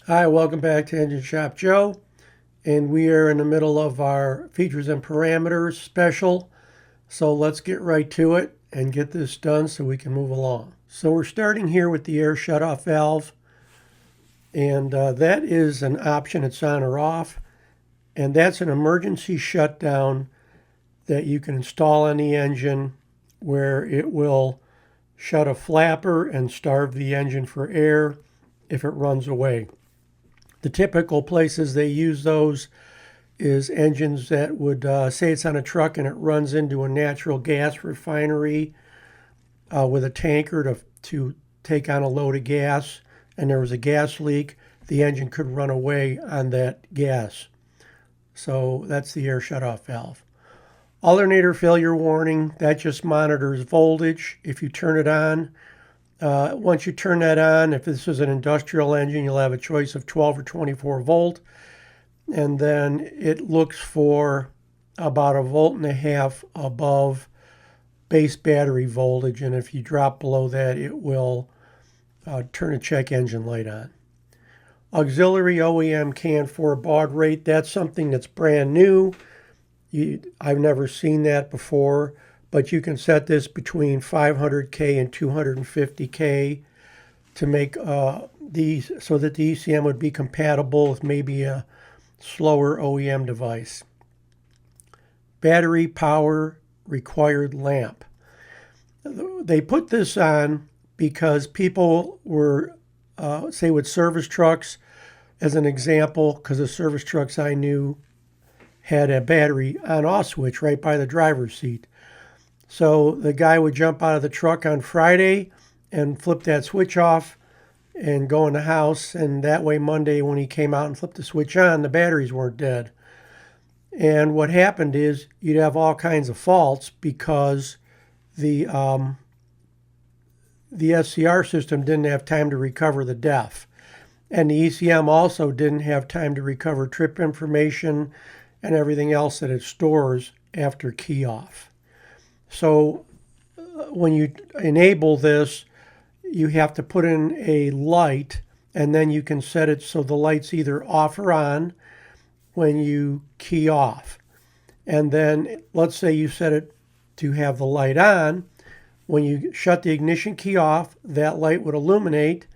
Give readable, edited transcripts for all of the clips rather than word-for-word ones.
Hi, welcome back to Engine Shop Joe, and we are in the middle of our features and parameters special. So let's get right to it and get this done so we can move along. So we're starting here with the air shutoff valve, and that is an option. It's on or off, and that's an emergency shutdown that you can install on the engine where it will shut a flapper and starve the engine for air if it runs away. The typical places they use those is engines that would say it's on a truck and it runs into a natural gas refinery with a tanker to take on a load of gas, and there was a gas leak. The engine could run away on that gas. So that's the air shutoff valve. Alternator failure warning, that just monitors voltage. If you turn it on, once you turn that on, if this is an industrial engine, you'll have a choice of 12 or 24 volt. And then it looks for about 1.5 volts above base battery voltage. And if you drop below that, it will turn a check engine light on. Auxiliary OEM CAN 4 baud rate, that's something that's brand new. I've never seen that before, but you can set this between 500K and 250K to make these so that the ECM would be compatible with maybe a slower OEM device. Battery power required lamp. They put this on because people were, say with service trucks, as an example, because the service trucks I knew had a battery on-off switch right by the driver's seat. So the guy would jump out of the truck on Friday and flip that switch off and go in the house, and that way Monday when he came out and flipped the switch on, the batteries weren't dead. And what happened is you'd have all kinds of faults because the SCR system didn't have time to recover the def. And the ECM also didn't have time to recover trip information and everything else that it stores after key off. So when you enable this, you have to put in a light, and then you can set it so the light's either off or on when you key off. And then let's say you set it to have the light on. When you shut the ignition key off, that light would illuminate,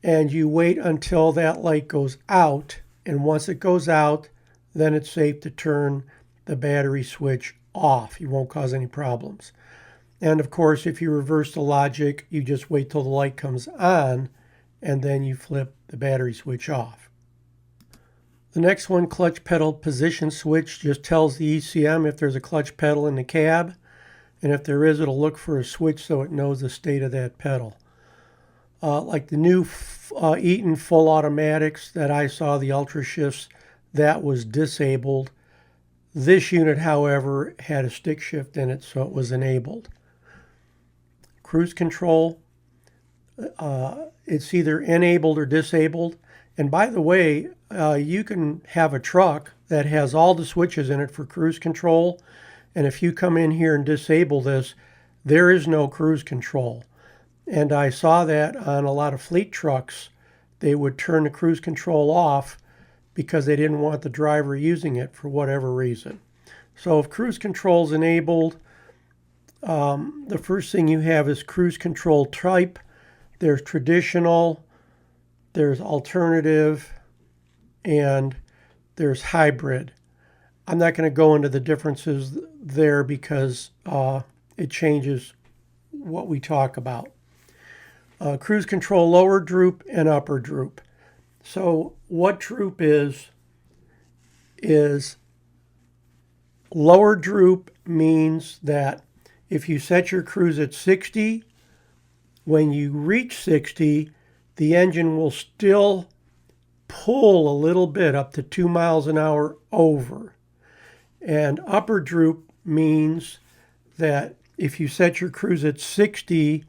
and you wait until that light goes out. And once it goes out, then it's safe to turn the battery switch off. You won't cause any problems. And of course, if you reverse the logic, you just wait till the light comes on and then you flip the battery switch off. The next one, clutch pedal position switch, just tells the ECM if there's a clutch pedal in the cab. And if there is, it'll look for a switch so it knows the state of that pedal. Like the new Eaton full automatics that I saw, the Ultra Shifts, that was disabled. This unit, however, had a stick shift in it, so it was enabled. Cruise control, it's either enabled or disabled. And by the way, you can have a truck that has all the switches in it for cruise control. And if you come in here and disable this, there is no cruise control. And I saw that on a lot of fleet trucks. They would turn the cruise control off because they didn't want the driver using it for whatever reason. So if cruise control is enabled, the first thing you have is cruise control type. There's traditional, there's alternative, and there's hybrid. I'm not going to go into the differences there because it changes what we talk about. Cruise control lower droop and upper droop. So what droop is lower droop means that if you set your cruise at 60, when you reach 60, the engine will still pull a little bit up to 2 miles an hour over. And upper droop means that if you set your cruise at 60,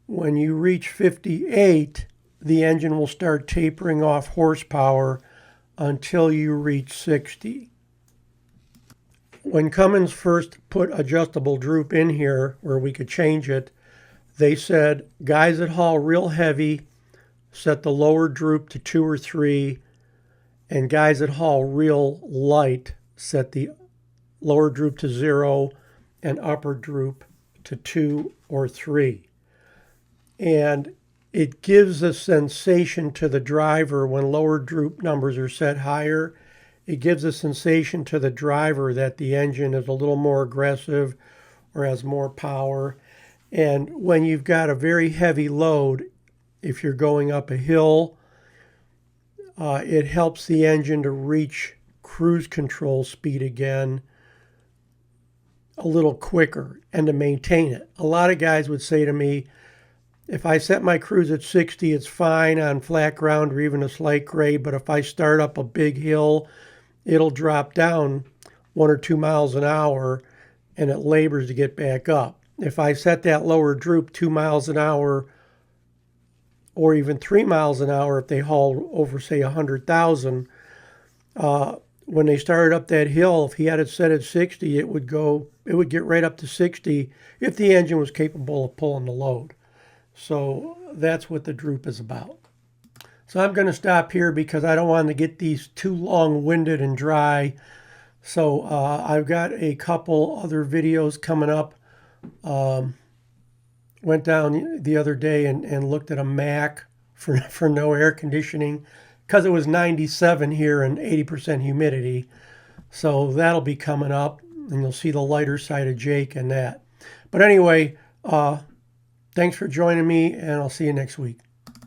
when you reach 58, the engine will start tapering off horsepower until you reach 60. When Cummins first put adjustable droop in here where we could change it, they said guys that haul real heavy set the lower droop to 2 or 3, and guys that haul real light set the lower droop to 0 and upper droop to 2 or 3. And it gives a sensation to the driver when lower droop numbers are set higher. It gives a sensation to the driver that the engine is a little more aggressive or has more power. And when you've got a very heavy load, if you're going up a hill, it helps the engine to reach cruise control speed again a little quicker and to maintain it. A lot of guys would say to me, if I set my cruise at 60, it's fine on flat ground or even a slight grade, but if I start up a big hill, it'll drop down 1 or 2 miles an hour and it labors to get back up. If I set that lower droop 2 miles an hour or even 3 miles an hour, if they haul over, say, 100,000, when they started up that hill, if he had it set at 60, it would get right up to 60 if the engine was capable of pulling the load. So that's what the droop is about. So I'm going to stop here because I don't want to get these too long-winded and dry. So I've got a couple other videos coming up. Went down the other day and looked at a Mac for no air conditioning because it was 97 here and 80% humidity. So that'll be coming up, and you'll see the lighter side of Jake and that. But anyway, thanks for joining me, and I'll see you next week.